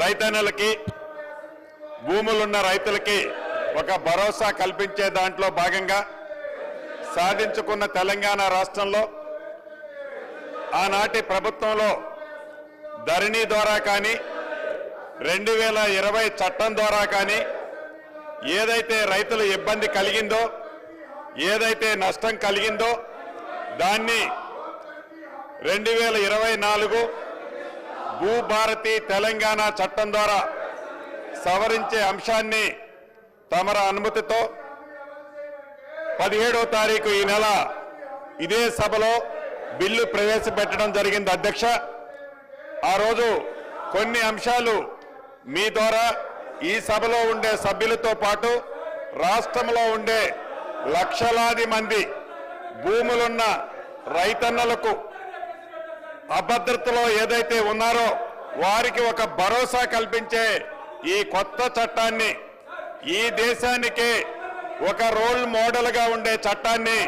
రైతన్నలకి భూములున్న రైతులకి ఒక భరోసా కల్పించే దాంట్లో భాగంగా సాధించుకున్న తెలంగాణ రాష్ట్రంలో ఆనాటి ప్రభుత్వంలో ధరణి ద్వారా కానీ 2020 చట్టం ద్వారా కానీ ఏదైతే రైతుల ఇబ్బంది కలిగిందో ఏదైతే నష్టం కలిగిందో దాన్ని 2024 భూభారతి తెలంగాణ చట్టం ద్వారా సవరించే అంశాన్ని తమర అనుమతితో 17వ తారీఖు ఈ నెల ఇదే సభలో బిల్లు ప్రవేశపెట్టడం జరిగింది అధ్యక్ష. ఆ రోజు కొన్ని అంశాలు మీ ద్వారా ఈ సభలో ఉండే సభ్యులతో పాటు రాష్ట్రంలో ఉండే లక్షలాది మంది భూములున్న రైతన్నలకు అభద్రతలో ఏదైతే ఉన్నారో వారికి ఒక భరోసా కల్పించే ఈ కొత్త చట్టాన్ని ఈ దేశానికే ఒక రోల్ మోడల్గా ఉండే చట్టాన్ని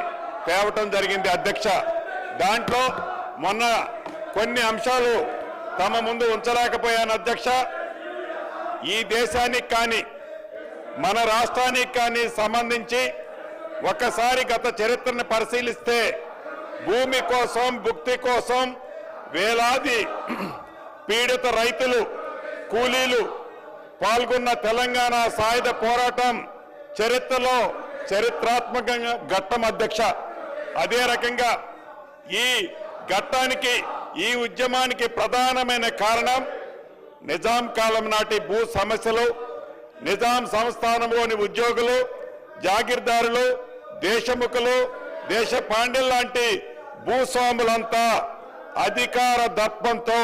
తేవటం జరిగింది అధ్యక్ష. దాంట్లో మొన్న కొన్ని అంశాలు తమ ముందు ఉంచలేకపోయాను అధ్యక్ష. ఈ దేశానికి కానీ మన రాష్ట్రానికి కానీ సంబంధించి ఒక్కసారి గత చరిత్రను పరిశీలిస్తే భూమి కోసం భుక్తి కోసం వేలాది పీడిత రైతులు కూలీలు పాల్గొన్న తెలంగాణ సాయుధ పోరాటం చరిత్రలో చరిత్రాత్మకంగా ఘట్టం అధ్యక్ష. అదే రకంగా ఈ ఘట్టానికి ఈ ఉద్యమానికి ప్రధానమైన కారణం నిజాం కాలం నాటి భూ సమస్యలు, నిజాం సంస్థానంలోని ఉద్యోగులు, జాగీర్దారులు, దేశముఖులు, దేశ పాండ్యులు లాంటి భూస్వాములంతా అధికార దర్పంతో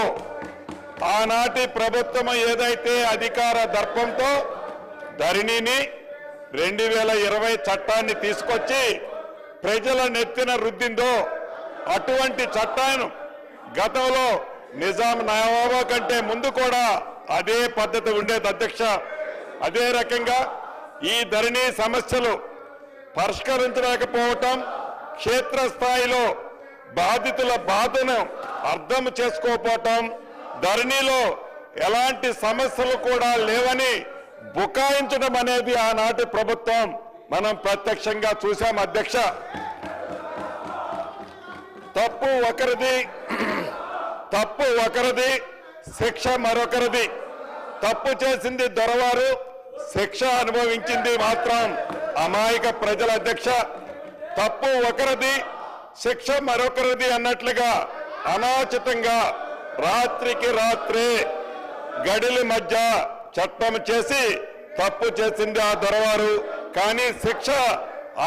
ఆనాటి ప్రభుత్వం ఏదైతే అధికార దర్పంతో ధరణిని 2020 చట్టాన్ని తీసుకొచ్చి ప్రజల నెత్తిన రుద్దిందో అటువంటి చట్టాన్ని గతంలో నిజాం నవాబు కంటే ముందు కూడా అదే పద్ధతి ఉండేది అధ్యక్ష. అదే రకంగా ఈ ధరణి సమస్యలు పరిష్కరించలేకపోవటం, క్షేత్రస్థాయిలో బాధితుల బాధను అర్థం చేసుకోకపోవటం, ధరణిలో ఎలాంటి సమస్యలు కూడా లేవని బుకాయించడం అనేది ఆనాటి ప్రభుత్వం మనం ప్రత్యక్షంగా చూశాం అధ్యక్ష. తప్పు ఒకరిది శిక్ష మరొకరిది. తప్పు చేసింది దొరవారు, శిక్ష అనుభవించింది మాత్రం అమాయక ప్రజల అధ్యక్ష. తప్పు ఒకరిది శిక్ష మరొకరిది అన్నట్లుగా అనాచితంగా రాత్రికి రాత్రే గడిల మధ్య చట్టం చేసి తప్పు చేసింది ఆ దొరవారు, కానీ శిక్ష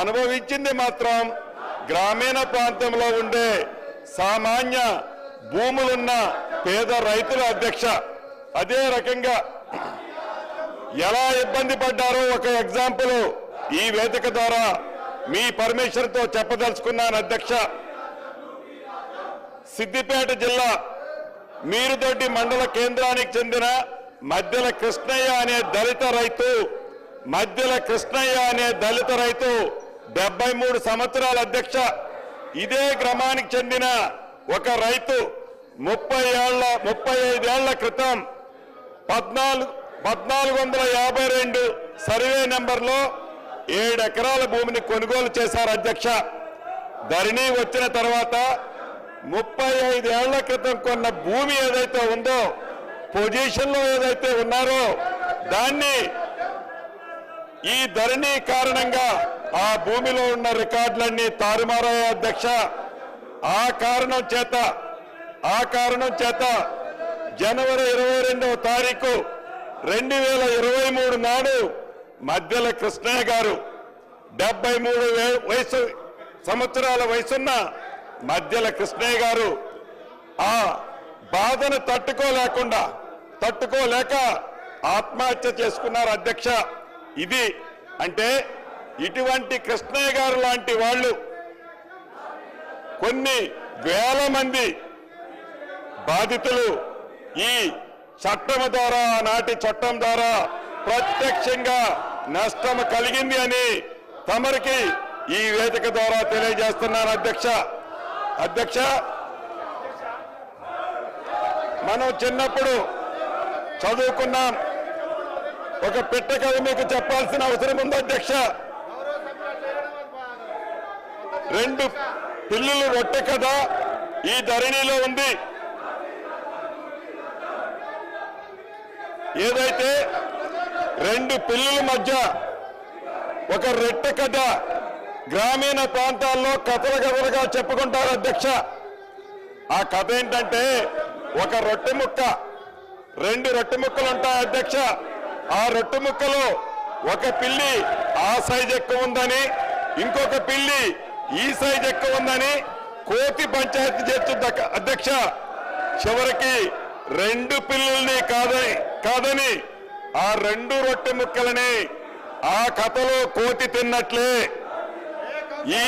అనుభవించింది మాత్రం గ్రామీణ ప్రాంతంలో ఉండే సామాన్య భూములున్న పేద రైతుల అధ్యక్ష. అదే రకంగా ఎలా ఇబ్బంది పడ్డారో ఒక ఎగ్జాంపుల్ ఈ వేదిక ద్వారా మీ పర్మిషన్ తో చెప్పదలుచుకున్నాను అధ్యక్ష. సిద్దిపేట జిల్లా మీరుదొడ్డి మండల కేంద్రానికి చెందిన మధ్యల కృష్ణయ్య అనే దళిత రైతు 73 సంవత్సరాల అధ్యక్ష. ఇదే గ్రామానికి చెందిన ఒక రైతు 35 ఏళ్ల క్రితం 1452 సర్వే నెంబర్లో 7 ఎకరాల భూమిని కొనుగోలు చేశారు అధ్యక్ష. ధరణి వచ్చిన తర్వాత 35 ఏళ్ల క్రితం కొన్న భూమి ఏదైతే ఉందో, పొజిషన్లో ఏదైతే ఉన్నారో దాన్ని ఈ ధరణి కారణంగా ఆ భూమిలో ఉన్న రికార్డులన్నీ తారుమారయ్యాయి అధ్యక్ష. ఆ కారణం చేత జనవరి 22వ తారీఖు 2023 నాడు మధ్యల కృష్ణయ్య గారు 73 సంవత్సరాల వయసున్న మధ్యల కృష్ణయ్య గారు ఆ బాధను తట్టుకోలేక ఆత్మహత్య చేసుకున్నారు అధ్యక్ష. ఇది అంటే ఇటువంటి కృష్ణయ్య గారు లాంటి వాళ్ళు కొన్ని వేల మంది బాధితులు ఈ చట్టం ద్వారా, నాటి చట్టం ద్వారా ప్రత్యక్షంగా నష్టం కలిగింది అని తమరికి ఈ వేదిక ద్వారా తెలియజేస్తున్నాను అధ్యక్ష. మనం చిన్నప్పుడు చదువుకున్నాం. ఒక పిట్ట కథ మీకు చెప్పాల్సిన అవసరం ఉంది అధ్యక్ష. 2 పిల్లులు రొట్టె కథ ఈ ధరణిలో ఉంది. ఏదైతే 2 పిల్లుల మధ్య ఒక రొట్టె కథ గ్రామీణ ప్రాంతాల్లో కథలుగా చెప్పుకుంటారు అధ్యక్ష. ఆ కథ ఏంటంటే, ఒక రొట్టె ముక్క, 2 రొట్టె ముక్కలు ఉంటాయి అధ్యక్ష. ఆ రొట్టె ముక్కలో ఒక పిల్లి ఆ సైజ్ ఎక్కువ ఉందని, ఇంకొక పిల్లి ఈ సైజ్ ఎక్కువ ఉందని కోతి పంచాయతీ చేస్తుంది అధ్యక్ష. చివరికి 2 పిల్లుల్ని కాదని ఆ 2 రొట్టె ముక్కలని ఆ కథలో కోతి తిన్నట్లే ఈ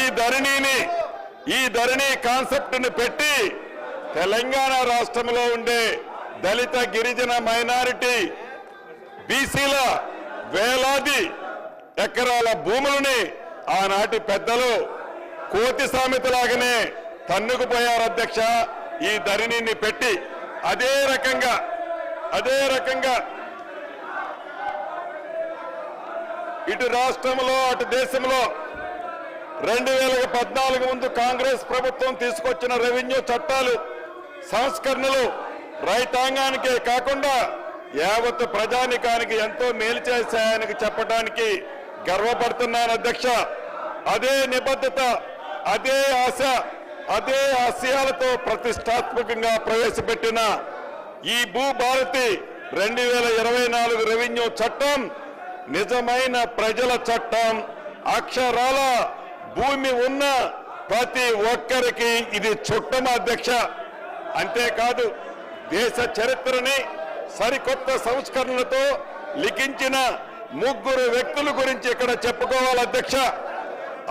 ధరణి కాన్సెప్ట్ ని పెట్టి తెలంగాణ రాష్ట్రంలో ఉండే దళిత గిరిజన మైనారిటీ బీసీల వేలాది ఎకరాల భూములని ఆనాటి పెద్దలు కోతి సామెతలాగానే తన్నుకుపోయారు అధ్యక్ష. ఈ ధరణిని పెట్టి అదే రకంగా ఇటు రాష్ట్రంలో అటు దేశంలో 2014 ముందు కాంగ్రెస్ ప్రభుత్వం తీసుకొచ్చిన రెవెన్యూ చట్టాలు, సంస్కరణలు రైతాంగానికే కాకుండా యావత్ ప్రజానికానికి ఎంతో మేలు చేశాయని చెప్పడానికి గర్వపడుతున్నాను అధ్యక్ష. అదే నిబద్ధత, అదే ఆశ, అదే ఆశయాలతో ప్రతిష్టాత్మకంగా ప్రవేశపెట్టిన ఈ భూభారతి 2024 రెవెన్యూ చట్టం నిజమైన ప్రజల చట్టం. అక్షరాల భూమి ఉన్న ప్రతి ఒక్కరికి ఇది చుట్టం అధ్యక్ష. అంతేకాదు, దేశ చరిత్రని సరికొత్త సంస్కరణలతో లిఖించిన 3 వ్యక్తుల గురించి ఇక్కడ చెప్పుకోవాలి అధ్యక్ష.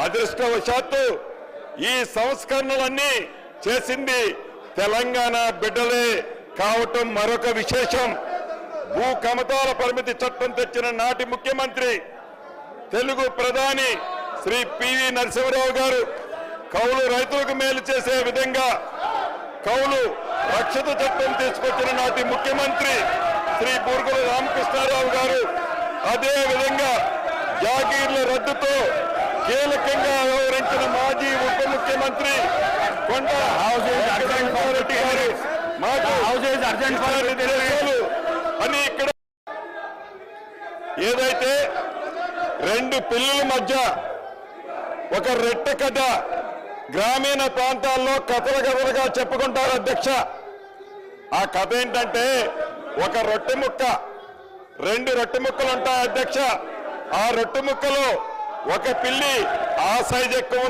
అదృష్టవశాత్తు ఈ సంస్కరణలన్నీ చేసింది తెలంగాణ బిడ్డలే కావటం మరొక విశేషం. భూ కమతాల పరిమితి చట్టం తెచ్చిన నాటి ముఖ్యమంత్రి, తెలుగు ప్రధాని శ్రీ పివి నరసింహారావు గారు కౌలు రైతులకు మేలు చేసే విధంగా కౌలు రక్షిత చట్టం తీసుకొచ్చిన నాటి ముఖ్యమంత్రి శ్రీ బూర్గుల రామకృష్ణారావు గారు, అదే విధంగా జాగీర్ల రద్దుతో కీలకంగా వ్యవహరించిన మాజీ ఉప ముఖ్యమంత్రి కొండ రెడ్డి గారు మాకు అని ఇక్కడ ఏదైతే 2 పిల్లుల మధ్య ఒక రొట్టె కథ గ్రామీణ ప్రాంతాల్లో కథలుగా చెప్పుకుంటారు అధ్యక్ష. ఆ కథ ఏంటంటే, ఒక రొట్టె ముక్క, 2 రొట్టె ముక్కలు ఉంటాయి అధ్యక్ష. ఆ రొట్టె ముక్కలో ఒక పిల్లి ఆ సైజ్ ఎక్కువ ఉంది